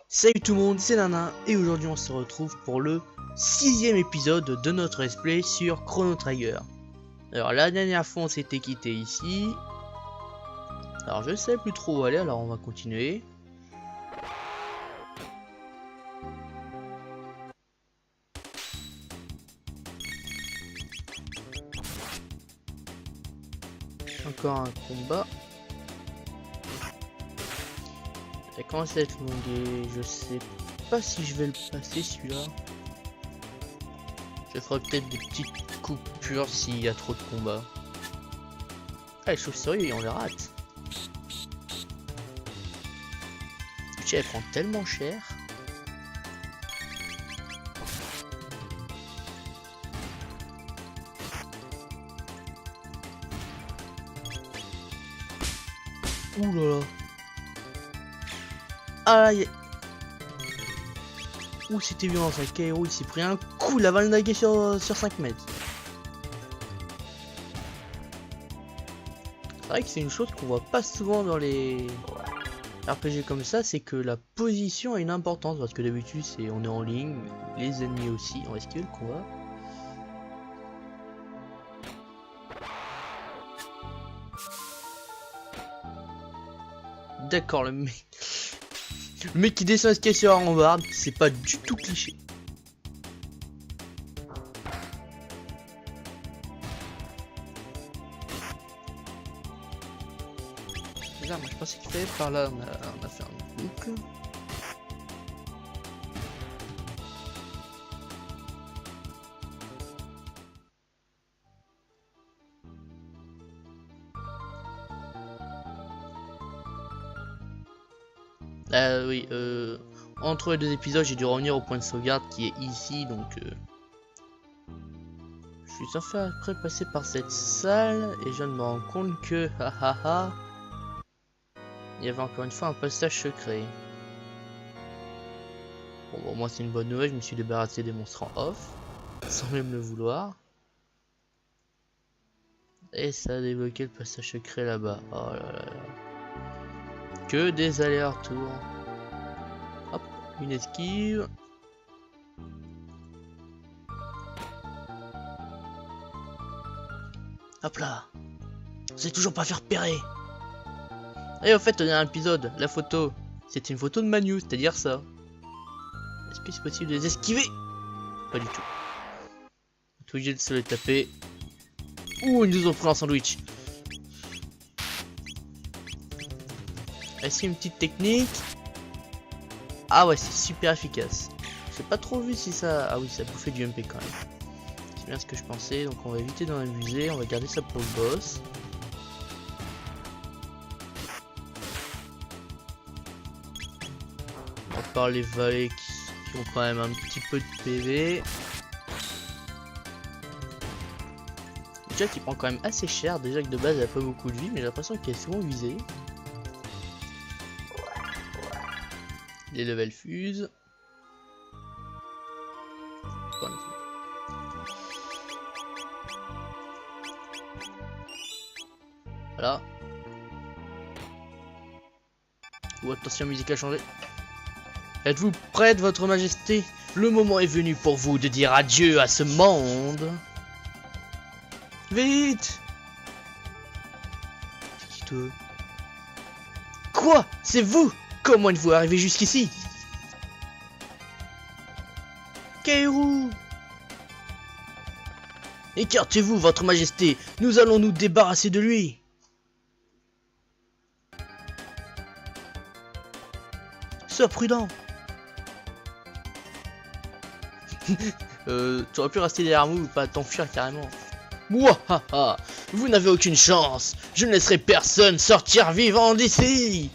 Salut tout le monde, c'est Nana et aujourd'hui on se retrouve pour le 6ème épisode de notre let's play sur Chrono Trigger. Alors la dernière fois on s'était quitté ici. Alors je sais plus trop où aller, alors on va continuer. Encore un combat. Ça commence à être long et je sais pas si je vais le passer celui-là. Je ferai peut-être des petites coupures s'il y a trop de combats. Ah, les chauves-souris on les rate. Elle prend tellement cher. Ouh là là. Aïe. Ouh c'était violent ça. Kairo il s'est pris un coup. La balle naguée sur 5 mètres. C'est vrai que c'est une chose qu'on voit pas souvent dans les RPG comme ça, c'est que la position a une importance, parce que d'habitude c'est on est en ligne, les ennemis aussi, on va esquiver le combat. D'accord, le mec qui descend l'escalier sur la rambarde, c'est pas du tout cliché. Bizarre, moi je pensais qu'il fallait par là, on a fait un boucle. Oui, entre les deux épisodes, j'ai dû revenir au point de sauvegarde qui est ici, donc je suis censé après passer par cette salle et je viens de me rendre compte que il y avait encore une fois un passage secret. Bon, moi c'est une bonne nouvelle, je me suis débarrassé des monstres en off, sans même le vouloir. Et ça a débloqué le passage secret là-bas. Oh là là là. Que des allers-retours. Hop, une esquive. Hop là. C'est toujours pas faire repérer. Et au fait, on a un épisode, la photo. C'était une photo de Manu, c'est-à-dire ça. Est-ce que c'est possible de les esquiver? Pas du tout. On est obligé de se les taper. Ouh, ils nous ont pris un sandwich. Est-ce qu'il y a une petite technique? Ah ouais, c'est super efficace. J'ai pas trop vu si ça... Ah oui, ça bouffait du MP quand même. C'est bien ce que je pensais, donc on va éviter d'en abuser, on va garder ça pour le boss. On part les valets qui ont quand même un petit peu de PV. Jack il prend quand même assez cher, déjà que de base elle a pas beaucoup de vie, mais j'ai l'impression qu'elle est souvent visée. Les levels fusent. Voilà. Oh, attention, musique a changé. Êtes-vous prête, votre majesté? Le moment est venu pour vous de dire adieu à ce monde. Vite! C'est qui toi? Quoi? C'est vous? Comment êtes-vous arrivé jusqu'ici? Kairo! Écartez-vous, votre majesté. Nous allons nous débarrasser de lui. Sois prudent. Tu aurais pu rester derrière nous ou pas t'enfuir carrément. Mouahaha, vous n'avez aucune chance. Je ne laisserai personne sortir vivant d'ici.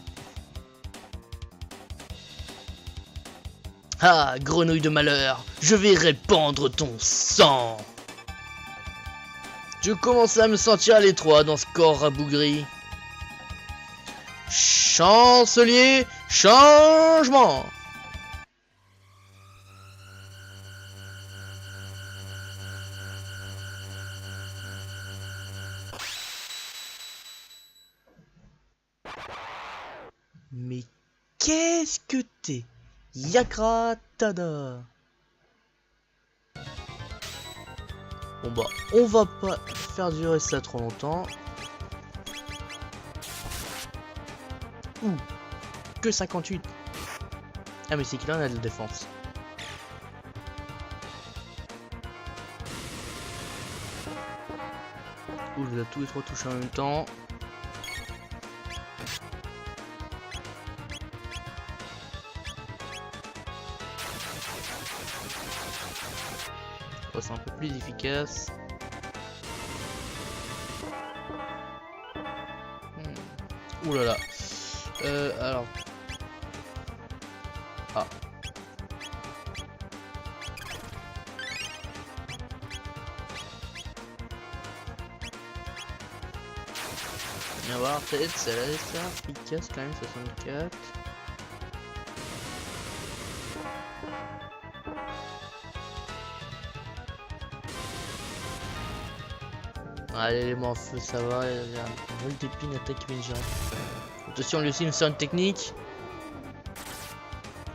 Ah, grenouille de malheur, je vais répandre ton sang. Je commence à me sentir à l'étroit dans ce corps rabougri. Chancelier, changement. Mais qu'est-ce que t'es? Yakra tada. Bon bah, on va pas faire durer ça trop longtemps. Ouh, que 58. Ah mais c'est qu'il en a de défense. Ouh, il a tous les trois touchés en même temps. Oh, c'est un peu plus efficace. Ouh là là. Alors. Ah. On va voir, peut-être ça a l'air efficace quand même, 64. Ah, l'élément en feu, ça va. Il y a un vol d'épine, attaque qui vient gérer. Attention, lui aussi, il me sort une technique.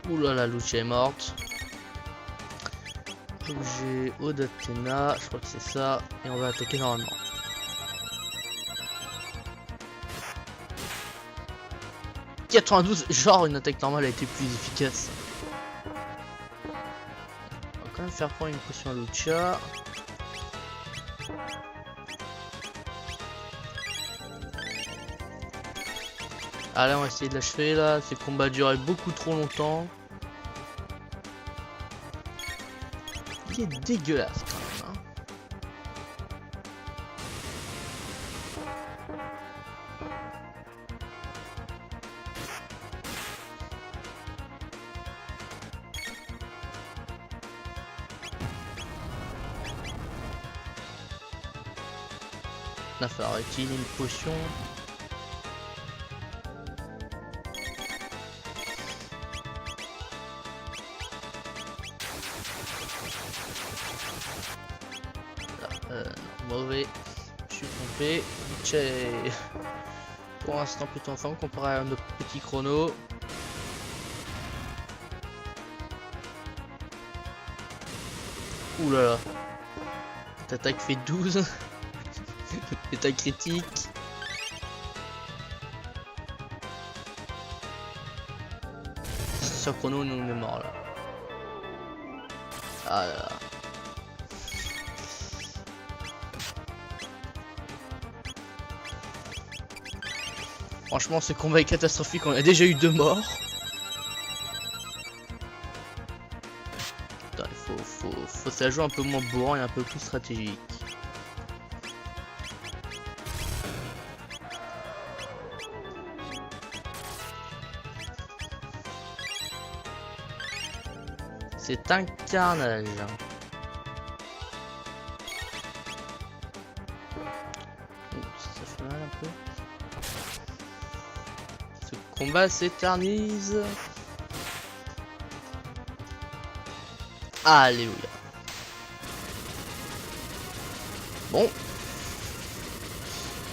Ouh là là, Lucia est morte. J'ai Eau d'Athéna, je crois que c'est ça. Et on va attaquer normalement. « 92, genre une attaque normale a été plus efficace. » On va quand même faire prendre une potion à Lucia. Allez, on va essayer de l'achever là. Ces combats duraient beaucoup trop longtemps. Il est dégueulasse quand même. Hein. Il va falloir utiliser une potion. Mauvais, je suis trompé. J'ai pour l'instant plutôt en forme comparé à notre petit chrono. Ouh là là, cette attaque fait 12. État critique. Sur chrono, nous on est mort là. Ah là là. Franchement, ce combat est catastrophique. On a déjà eu 2 morts. Putain, faut ça joue un peu moins bourrant et un peu plus stratégique. C'est un carnage. Ça fait mal un peu. Ce combat s'éternise. Alléluia. Bon.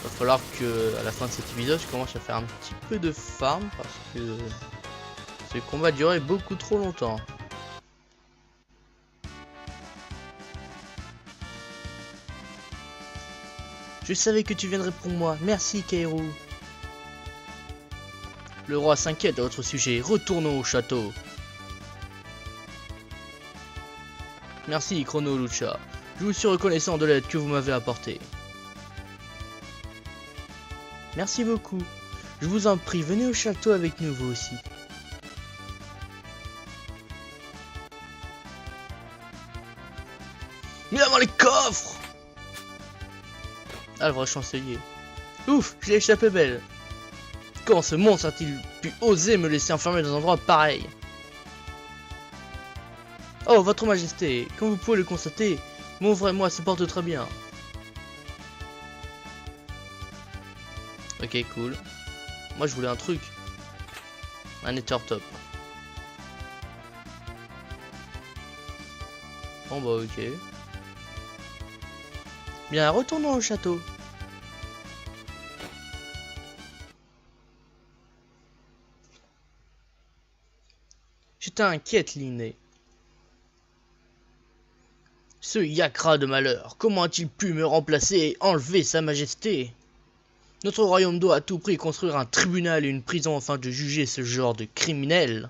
Va falloir que à la fin de cet épisode je commence à faire un petit peu de farm parce que ce combat durait beaucoup trop longtemps. Je savais que tu viendrais pour moi. Merci, Kaoru. Le roi s'inquiète de votre sujet. Retournons au château. Merci, Chrono Lucia. Je vous suis reconnaissant de l'aide que vous m'avez apportée. Merci beaucoup. Je vous en prie, venez au château avec nous, vous aussi. Mais avant les coffres! Ah, le vrai chancelier. Ouf, je l'ai échappé belle. Comment ce monstre a-t-il pu oser me laisser enfermer dans un endroit pareil? Oh, votre majesté, comme vous pouvez le constater, mon vrai moi se porte très bien. Ok, cool. Moi, je voulais un truc. Un Ether top. Bon bah ok. Bien, retournons au château. t'inquiète, Linné. Ce Yakra de malheur, comment a-t-il pu me remplacer et enlever sa majesté? Notre royaume doit à tout prix construire un tribunal et une prison afin de juger ce genre de criminels.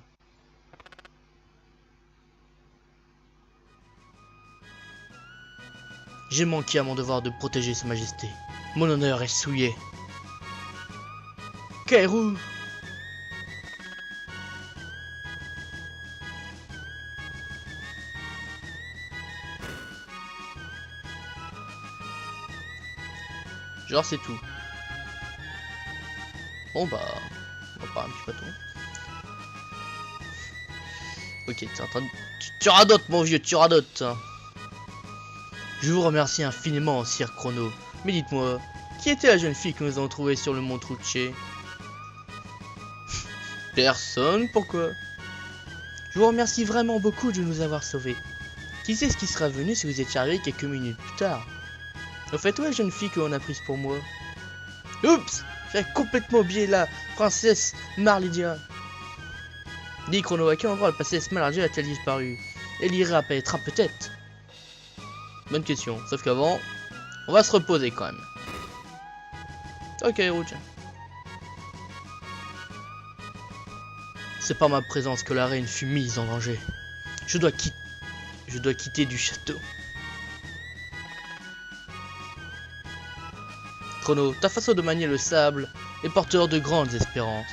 J'ai manqué à mon devoir de protéger sa majesté. Mon honneur est souillé. Kaoru! Genre c'est tout. Bon bah, on va pas un petit bâton. Ok, t'es en train de... Tu radotes mon vieux, tu radotes. Je vous remercie infiniment, Sir Chrono. Mais dites-moi, qui était la jeune fille que nous avons trouvée sur le mont Truche? Personne, pourquoi? Je vous remercie vraiment beaucoup de nous avoir sauvés. Qui sait ce qui sera venu si vous étiez arrivé quelques minutes plus tard? Au fait, où est la jeune fille que l'on a prise pour moi? Oups! J'avais complètement oublié la princesse Marlydia. Dis Chrono, à quel endroit la princesse Marlydia a-t-elle disparu? Elle ira apparaîtra peut-être. Bonne question, sauf qu'avant, on va se reposer quand même. Ok, tiens. C'est par ma présence que la reine fut mise en danger. Je dois quitter du château. Chrono, ta façon de manier le sable est porteur de grandes espérances.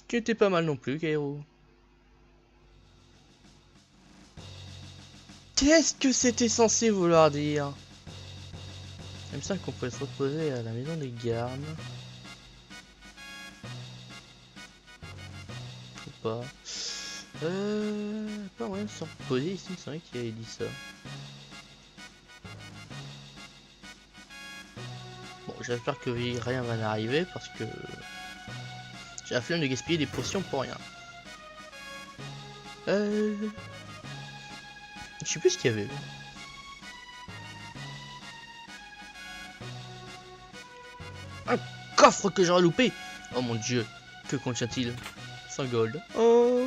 Tu étais pas mal non plus, Kaoru. Qu'est-ce que c'était censé vouloir dire? Comme ça qu'on pouvait se reposer à la maison des gardes. Ou pas. Pas moyen de se reposer ici, c'est vrai qu'il avait dit ça. Bon, j'espère que rien va n'arriver parce que j'ai la flemme de gaspiller des potions pour rien. Je sais plus ce qu'il y avait. Un coffre que j'aurais loupé. Oh mon dieu, que contient-il? 100 gold. Oh,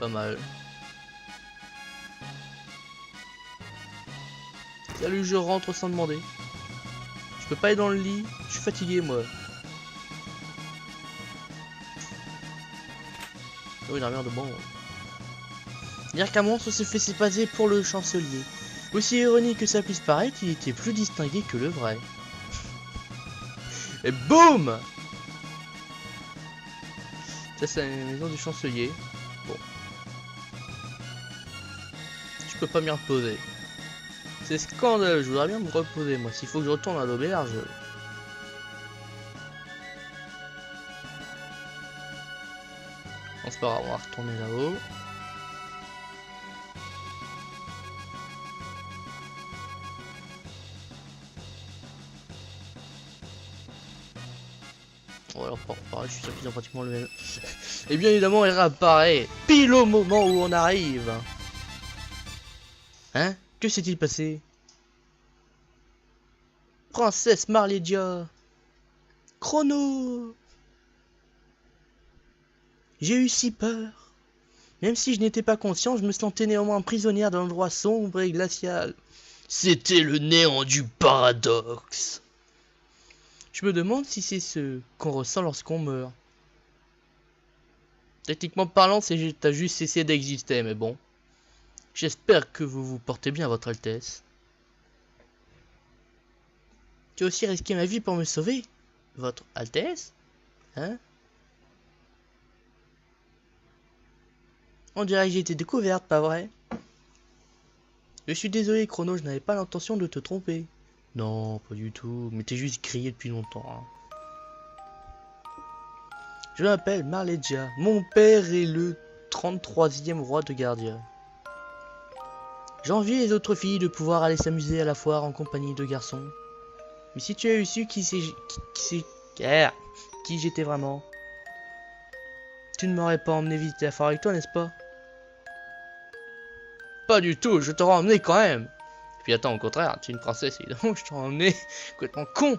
pas mal. Salut, je rentre sans demander. Je peux pas aller dans le lit, je suis fatigué moi. Oh, une armure de bon. Dire qu'un monstre se fait passer pour le chancelier. Aussi ironique que ça puisse paraître, il était plus distingué que le vrai. Et boum! Ça c'est la maison du chancelier. Bon. Je peux pas m'y reposer. C'est scandaleux, je voudrais bien me reposer moi. S'il faut que je retourne à l'auberge. On se pas, on va retourner là-haut. Bon alors pareil, je suis sûr qu'ils ont pratiquement le même. Et bien évidemment, il réapparaît pile au moment où on arrive. Hein? Que s'est-il passé? Princesse Marlydia. Chrono. J'ai eu si peur. Même si je n'étais pas conscient, je me sentais néanmoins prisonnière d'un endroit sombre et glacial. C'était le néant du paradoxe. Je me demande si c'est ce qu'on ressent lorsqu'on meurt. Techniquement parlant, t'as juste cessé d'exister, mais bon. J'espère que vous vous portez bien, votre Altesse. Tu as aussi risqué ma vie pour me sauver, votre Altesse? Hein? On dirait que j'ai été découverte, pas vrai? Je suis désolé, Chrono, je n'avais pas l'intention de te tromper. Non, pas du tout, mais t'es juste grillé depuis longtemps. Hein. Je m'appelle Marlydia. Mon père est le 33e roi de Gardia. J'envie les autres filles de pouvoir aller s'amuser à la foire en compagnie de garçons. Mais si tu avais su qui j'étais vraiment, tu ne m'aurais pas emmené visiter la foire avec toi, n'est-ce pas? Pas du tout, je t'aurais emmené quand même. Et puis attends, au contraire, tu es une princesse, évidemment, je t'aurais emmené complètement con.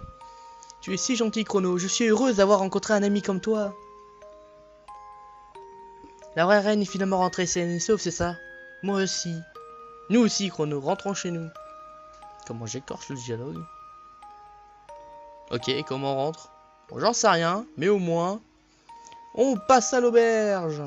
Tu es si gentil, Chrono. Je suis heureuse d'avoir rencontré un ami comme toi. La vraie reine est finalement rentrée saine et sauve, c'est ça? Moi aussi. Nous aussi, Chrono. Rentrons chez nous. Comment j'écorche le dialogue? Ok, comment on rentre? Bon, j'en sais rien, mais au moins, on passe à l'auberge.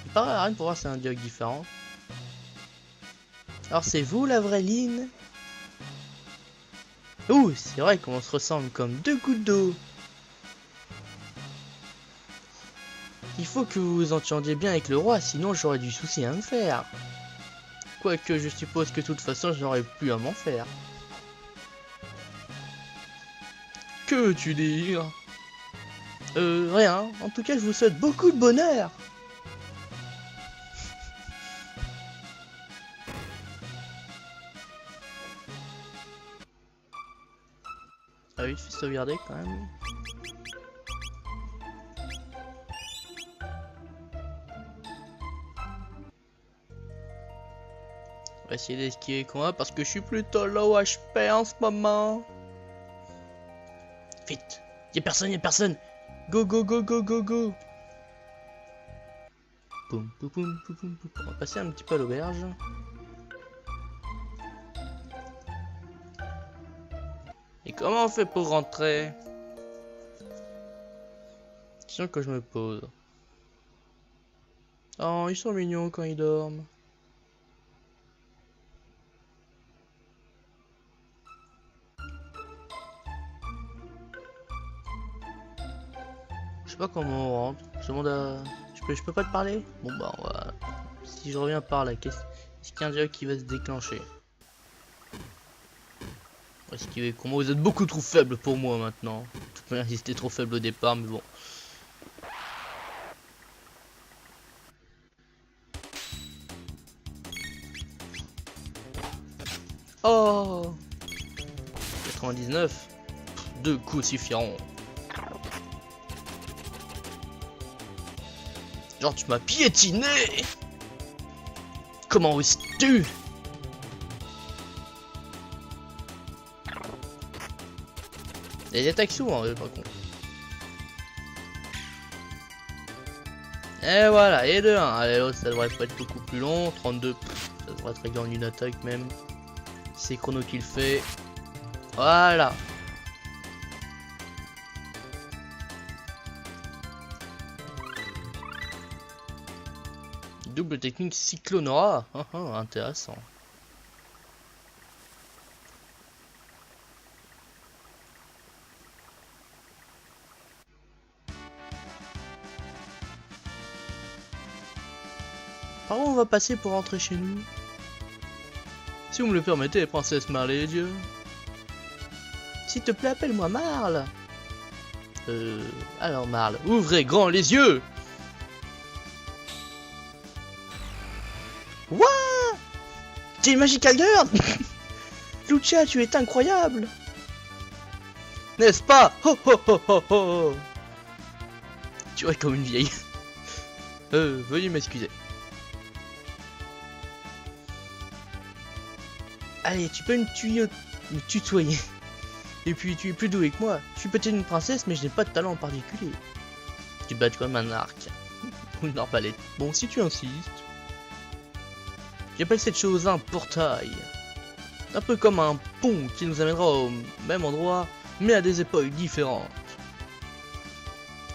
Il paraît rien pour voir, c'est un dialogue différent. Alors c'est vous la vraie Lynn? Ouh, c'est vrai qu'on se ressemble comme deux gouttes d'eau. Il faut que vous vous entendiez bien avec le roi, sinon j'aurais du souci à me faire. Quoique je suppose que de toute façon j'aurais plus à m'en faire. Que veux-tu dire? Rien. En tout cas, je vous souhaite beaucoup de bonheur. Ah oui, je suis sauvegardé quand même. On va essayer d'esquiver le combat parce que je suis plutôt low HP en ce moment. Vite, y'a personne, y'a personne. Go, go, go, go, go, go. Poum, poum, poum, poum, poum, poum. On va passer un petit peu à l'auberge. Et comment on fait pour rentrer? Question que je me pose. Oh, ils sont mignons quand ils dorment. Je sais pas comment on rentre. Je demande à... Je peux pas te parler? Bon bah on va... Si je reviens par là, est-ce qu'il y a un dialogue qui va se déclencher? Esquiver comment? Vous êtes beaucoup trop faible pour moi maintenant. De toute manière, ils étaient trop faibles au départ, mais bon. Oh 99. Deux coups suffiront. Genre tu m'as piétiné. Comment oses-tu? Les attaques souvent par contre. Et voilà, et de 1. Allez l'autre ça devrait pas être beaucoup plus long. 32, ça devrait être réglé en une attaque même. C'est Chrono qui le fait. Voilà. Double technique Cyclonora. Intéressant. Par où on va passer pour rentrer chez nous? Si vous me le permettez, princesse Marle et Dieu. S'il te plaît, appelle-moi Marle. Alors Marle, ouvrez grand les yeux. What? T'es une Magical Girl. Lucia, tu es incroyable. N'est-ce pas? Ho ho ho ho ho. Tu es comme une vieille. Veuillez m'excuser. Allez, tu peux me tutoyer. Et puis tu es plus doué que moi. Je suis peut-être une princesse, mais je n'ai pas de talent en particulier. Tu bats comme un arc. Ou une arbalète. Bon, si tu insistes. J'appelle cette chose un portail. Un peu comme un pont qui nous amènera au même endroit, mais à des époques différentes.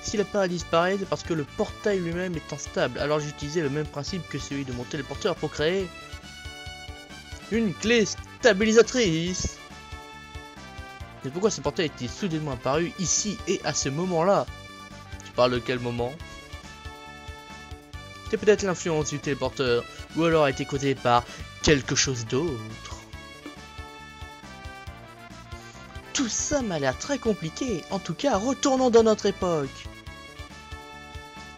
Si la part disparaît, c'est parce que le portail lui-même est instable. Alors j'ai utilisé le même principe que celui de mon téléporteur pour créer une clé stabilisatrice. Mais pourquoi ce portail était soudainement apparu ici et à ce moment-là? Tu parles de quel moment? C'est peut-être l'influence du téléporteur, ou alors a été causé par quelque chose d'autre. Tout ça m'a l'air très compliqué. En tout cas, retournons dans notre époque.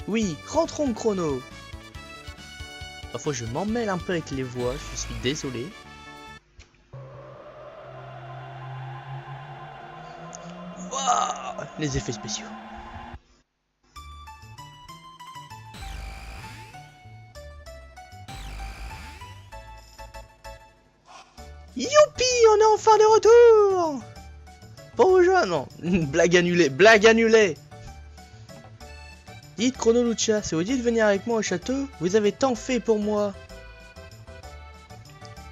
Oui, rentrons Chrono. Parfois je m'emmêle un peu avec les voix, je suis désolé. Wow, les effets spéciaux. on est enfin de retour. Bonjour, non, blague annulée, blague annulée. Dites Chrono Lucia, si vous dites de venir avec moi au château, vous avez tant fait pour moi.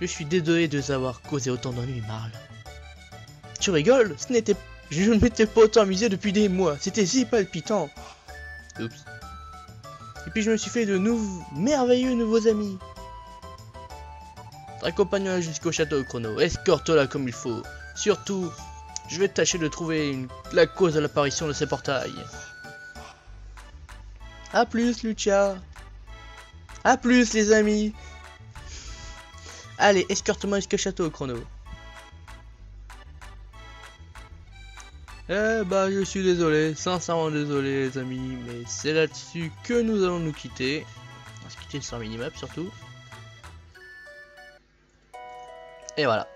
Je suis désolé de vous avoir causé autant d'ennuis, Marle. Tu rigoles? Je ne m'étais pas autant amusé depuis des mois, c'était si palpitant. Oups. Et puis je me suis fait de merveilleux nouveaux amis. Accompagne-moi jusqu'au château, Chrono, escorte-la comme il faut. Surtout, je vais tâcher de trouver la cause de l'apparition de ces portails. A plus, Lucia. A plus, les amis. Allez, escorte-moi jusqu'au château, Chrono. Eh bah, je suis désolé, sincèrement désolé, les amis, mais c'est là-dessus que nous allons nous quitter. On va se quitter sur minimap, surtout. Et voilà.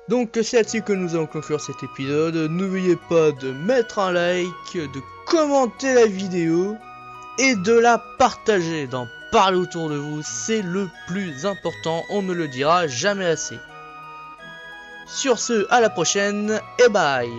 Donc c'est là-dessus que nous allons conclure cet épisode. N'oubliez pas de mettre un like, de commenter la vidéo et de la partager, d'en parler autour de vous. C'est le plus important, on ne le dira jamais assez. Sur ce, à la prochaine et bye.